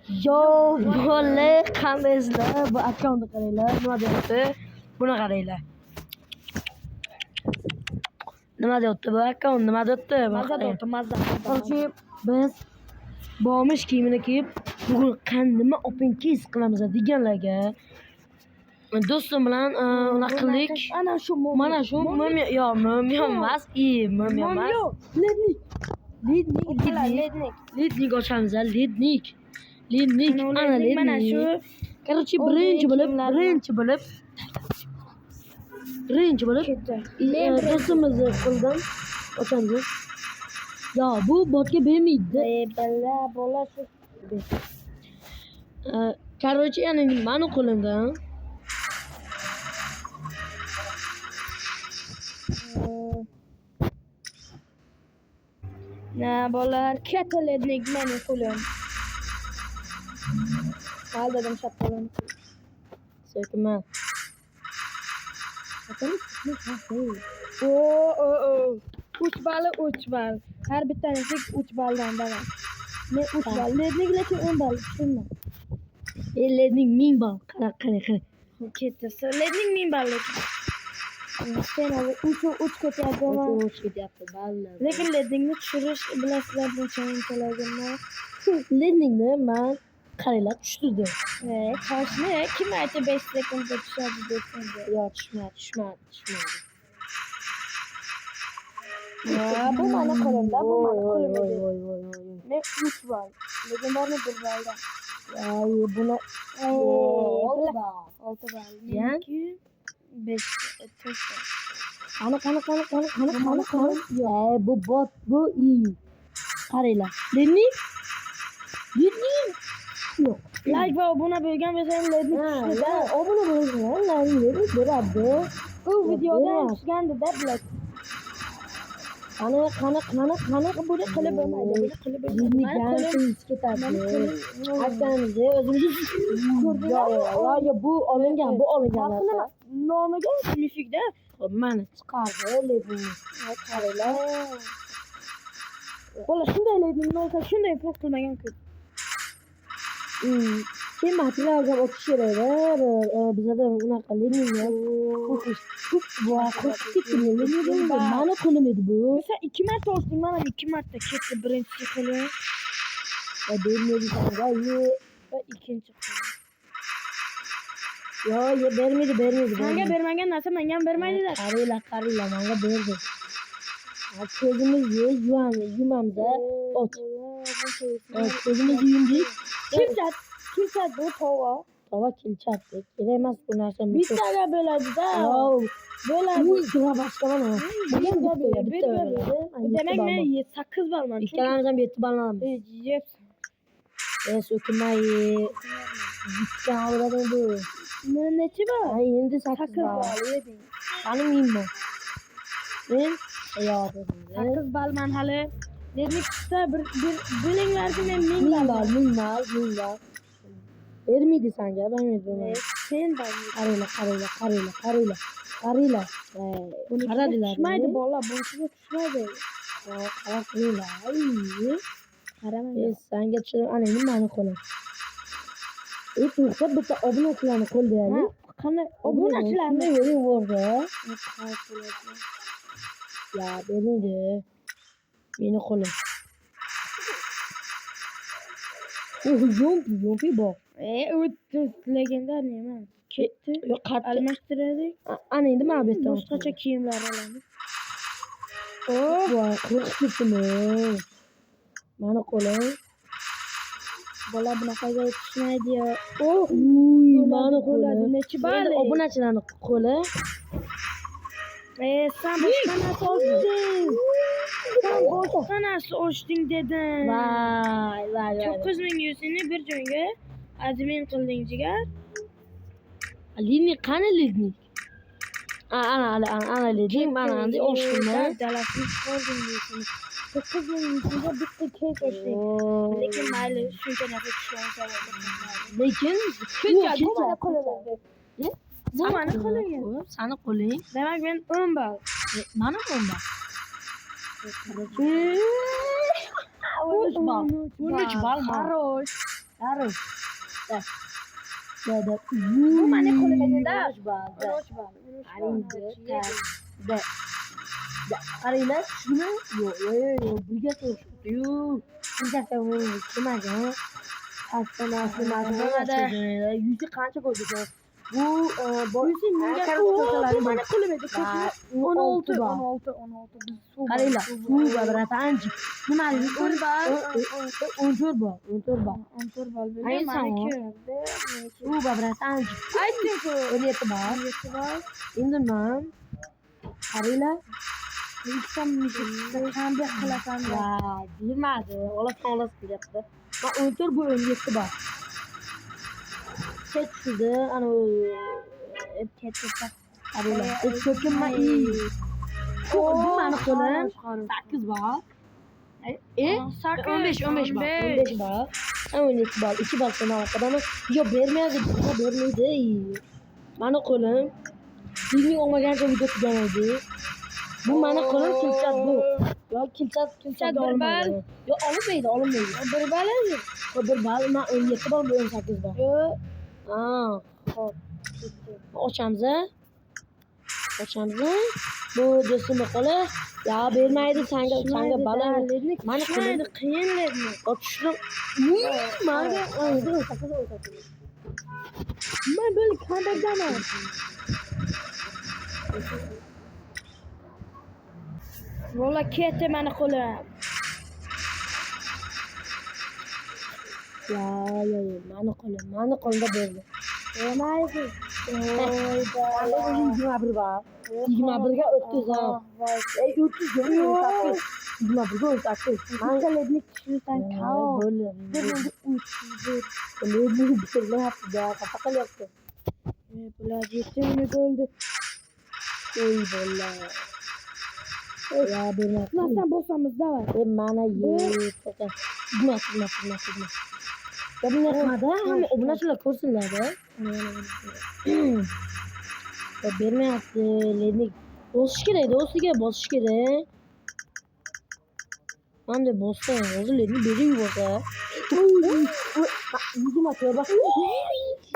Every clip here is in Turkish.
Yo bola qandaysizlar? Bu akkauntni qaranglar, nima deyapti? Buni qaranglar. Nima deyapti bu akkaunt? Nima deyapti? Mazza. Qarshi biz bomish kiyimini kiyib, bugun qandimni open case qilamiz deganlarga do'stim bilan unaqa qildik. Ana shu Mana shu mo'min emas, mo'min emas. Lednik ochamiz, lednik. Ana lednik. Mana shu. Короче, birinchi bo'lib do'stimizni qo'lidan ochamiz. Ya bu botga bermaydi. Bola shu. Короче, yani mani qo'limdan Ne bolar ketolednik meni qo'lim. Al dedim şapkalarını. sökma. Oo. 3 bal. Her bir tanesi 3 baldan devam. Ne 3 bal? Lednik'le 10 bal. Şunla. Lednik 1000 bal. Qara. Ketasi. Lednik 1000 ballik. Sen abi 3 ketyapti. 3 ketyapti, ballar. Lekin lednikni tushirish bilasizlar bunchalik Lednikni men qaranglar tushirdim. Toshni kim aytdi 5 sekundda tushadi desangda. Yo, tushmadi. Ya bu mani qo'limda, bu mani qo'limda. Voy. Ne 3 bal. Legendarni 1 balda. Ay, buni 6 bal. Yan? 5 4 Qani. Bu bot, bu iyi. Qaranglar. Lednik. Yo'q. Like va obuna bo'lgan bo'lsangiz lednik tushdi-da. Obuna bo'lgan, lednik beradi. Bu videoda tushgandi-da, bilasiz. Qani Buni qilib bo'lmaydi. lednik garantiyasiz ketadi. Aytamiz, o'zingiz ko'rdingizmi? Yo, bu olingan. Nomiga nifigda. Mana chiqardi lednikni. Qaranglar. Bola shunday lednikni olsa shunday farq qilmagan-ku. Sen materialga o'tish kerak. Bizada unaqa lednik yo'q. Mani qo'lim edi bu. Sen 2 marta ochding, mana 2 marta ketdi birinchi qo'lim. Va bermaydi sanga. Va ikkinchi qo'lim. Yo, bermaydi. Senga bermagan narsa menga ham bermaydi-da. Qaranglar, menga berdi. Ko'zimizni yumamiz, ot. Ko'zimizni yumdik. Kilchat bu tova. Tova kilchatdi. Kerak emas bu narsa. Bittaga bo'ladi-da. Bo'ladi. Bu ikkiga boshqa mana. Demak men 8 balman. Ikkalamiz ham 7 bal olamiz. So'kmay. Bitta oladi bu. Nechi bal? Ay, endi 8 bal. Qani 1000 bal. Men yo'q. 8 balman hali. Lednik tutsa bilinglarki men 1000 bal. 1000 bal. Bermaydi sanga, bermaydi. Sen bal. Qaranglar. Qaradilar. Tushmaydi bola, bunisiga tushmaydi. Qaranglar. Qaramang. Sanga tushirib, ana endi mani qo'lim. To'xtab bitta obunachilarni qo'lda yali. Qani obunachilarni yo'q. Ya, bermaydi. Meni qo'lim. Yompi bor. Legendarniy emas. Ketdi. Yo'q, qattiq. Almashtirdik. Ana endi mana bu yerda Boshqacha kiyimlar olamiz. Voy, qiliq ketdimi? Mani qo'lim. Bola bunaqaga tushmaydi-yu. Mani qo'lim. Nechi bal? Obunachilarni qo'li. Sen boshqa narsa ochding. Sen boshqa narsa ochding dedim. Voy. 9100 ni bir joyga admin qilding jigar. Lednik qani lednik? Ana lednik, mana endi ochdim. Dalasini chiqardim deysiz. 9100 ga bitta kek ochding. Lekin mayli, shuncha narsa tushgan Lekin bu mani qo'lim. Sani qo'ling. Demak men 10 bal. Mana 10 bal. 13 bal. Хорош. Sarı. Da. Bu mana qo'limda. Uch bal. 13 bal. Da. Qaranglar, shuni yo'q, birga turishibdi. Yo'q. Shunchasi kelmagan. Pastda yuzi qancha ko'rdik? Bu Yuzi menga mana qo'limda. 16 biz suv. qaranglar, suv va bratanchi. Nima deydi? 10 bal. 14 bal. 14 bal Ay, bo'ldi. sağ ol. Maniki. Suv va bratanchi. Ayting-ku. 17 bal. 17 bal. Endi man qaranglar. Ikkita qanday qilasan? Va bilmadi. Olas qilyapti. Va 14 bu 17 bal. Chet tushdi. Ana Ketdi. qaranglar. So'kinma. Bu mani qo'lim 8 bal. 15 bal. 15 bal. 12 bal. 2 bal sana orqadami? Yo bermaydi. Mani qo'lim. Bizning olmagancha video tugan edi. Bu mani qo'lim kilchat bu. Yo kilchat bir bal. Yo olmaydi. 1 bal edi. 1 bal, men 17 bal, bu 18 bal. Yo'q. Xo'p. Ochamiz. Bu do'stim qo'li. Ya bermaydi sanga balo. Mani qo'lim qiyinlarni. tushdim. Manga 18. Men böyle kandırdaman. Valla ketdi mani qo'lim. Ya, mani qo'limda berdi. Bermaydi. Oyda. 21 bal. 21ga 30 ha. 30 yo'q. 21ga 18. Mangaledni tushirsan kao. Böyle. Ledni bitirmayapti da, xafa qilyapti. Bular yetimi bo'ldi. Ey bolla. Ya bermayapti. Nasıl bo'lsamiz davay. Mana to'xta. Sigma. Ya bu naqmada hamma obunachilar ko'rsinlar-da. Ya bermayapti. Ledni bosish kerak, do'stiga bosish kerak. Mana bossam, hozir ledni berib yuborsa. 20 atıyor bak.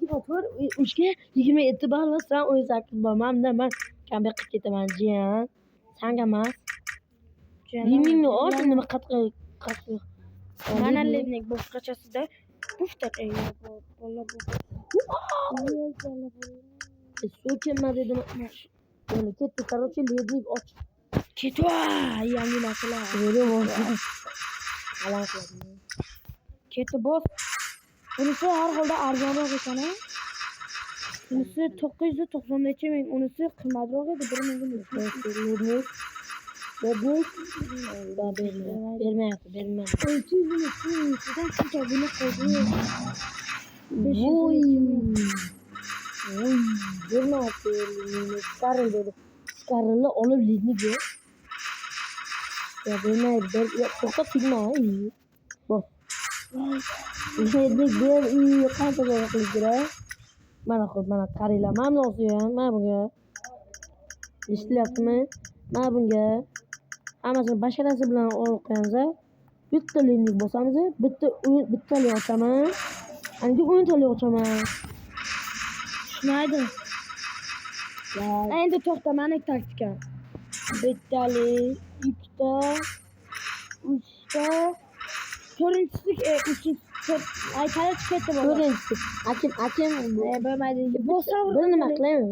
20 atıyor. 3'ge 27 bal var. Sen 18 bal. Ben kambe 47 ben cihan. Sen gamaz. Limini ol. Nima qatqi. Mana lednik boshqachasida puftak bola bu. So'kinma dedim. Böyle ketdi. Короче, lednik och. Ketva, yangi narsalar. Böyle oldu. Alan qiladi. Ketdi boz. Bunisi har holda arzonroq ekan. Bunisi 990 necha ming, unisi qimmatroq edi, 1 ming. Bermayapti. 300 ming ustidan shuncha buni qo'ydi. Voy. Bermayapti. Skarrilni olib lidniga. Ya bermaydi. To'xta sigma. Bos. Lidnik ber. Qancha qilib kerak? Mana qaranglar. Mana nosiyam. Mana bunga. Eshitilyaptimi? Mana bunga. Hammasini basharasi bilan olib qo'yamiz. Bitta lidnik bosamiz. Bittali ochaman. Endi 10 tali ochaman. Tushunaydi. Endi to'xta, mani taktika. Bittali, ikkita, uchta, to'rtinchisi, uchinchisi, qarach ketdi bola. To'rtinchisi. Akim Bo'lmaydi. Bosam. bir nima qilaman.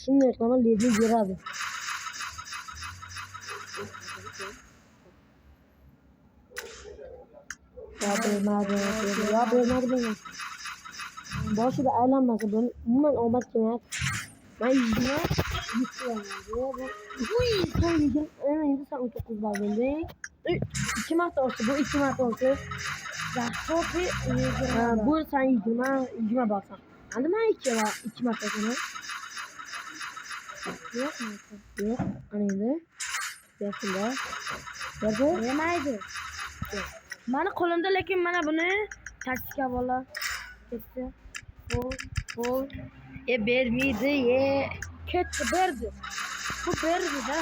Shunday qilaman, lidnik beradi. Ya bermadi bunga. Boshida aylanmasa buni umuman omad kelmayapti. Men yigirma sen endi sen 19 bal bilding. 2 marta olsa bu 2 marta olsa. Zahtopi, Bu sen 20 balsan. Endi men 2 marta sana. Yo'q, ana endi. Bersinda. Bermaydi. Mani qo'limda, lekin mana buni taktika bola. Ketdi. Bu Bermeydi, ketdi, berdi. Bu berdi-da.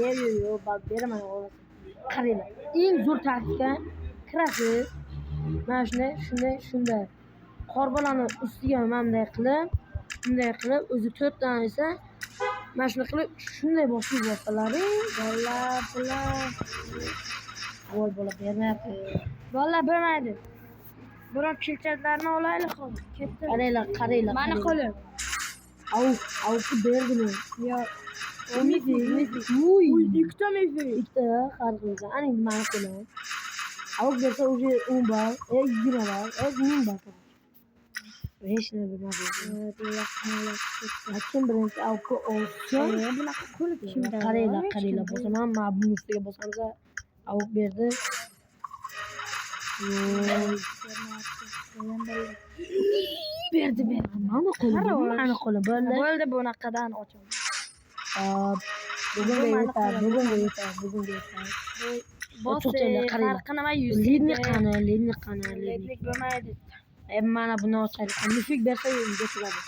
Beriyor bak beraman oğlum. Qaranglar. Eng zo'r taktika kirasiz. Mana shunday. Qorbolani ustiga bunday qilib o'zi 4 dona esa mana shunday qilib shunday bosib yuborsalaring, bola bermayapti. Vallahi bo'lmaydi. Biroq chilchatlarni olaylik hozir. Ketdi. Qaranglar. Mani qo'lim. Avuqni berdimi? Yo'q. Uy, Ikkita mifik. ikkita har xil. Ana mani qo'lim. Avuq bersa уже 10 bal, 20 bal, 1000 bal. Hech nima bilmadim. Kim birinchi avuqni olsin? Bunaqa qo'lib kimda? Qaranglar. Bosaman, mana buni ustiga bosamsa avuq berdi. Berdi. Mani qo'lim. Bo'ldi bunaqadan ochaman. Bugunga yetar. Farqi nima Lidni qani? Lednik bo'lmaydi. Mana buni ochaylik. Mifik bersa video tugadi.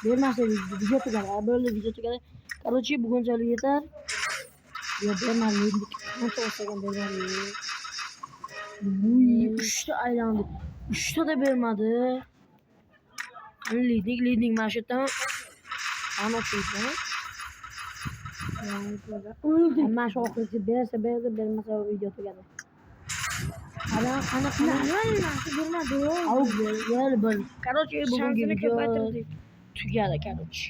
Bermasa video tugadi. Bo'ldi video tugadi. Короче, bugunchalik yetar. Yo'q, bermadi. Lidnik qancha olsagan bermadi. Uy, 3 ta aylandi. 3 ta da bermadi. Qani Lidnik mana shu yerdan ana ochaydi. O'ldi. Mana shu oxirgi bersa berdi, bermasa video tugadi. Qanaqa Bermadi. avuq bo'ldi. Короче, bugungi Shansini video ko'paytirdik. tugadi, короче.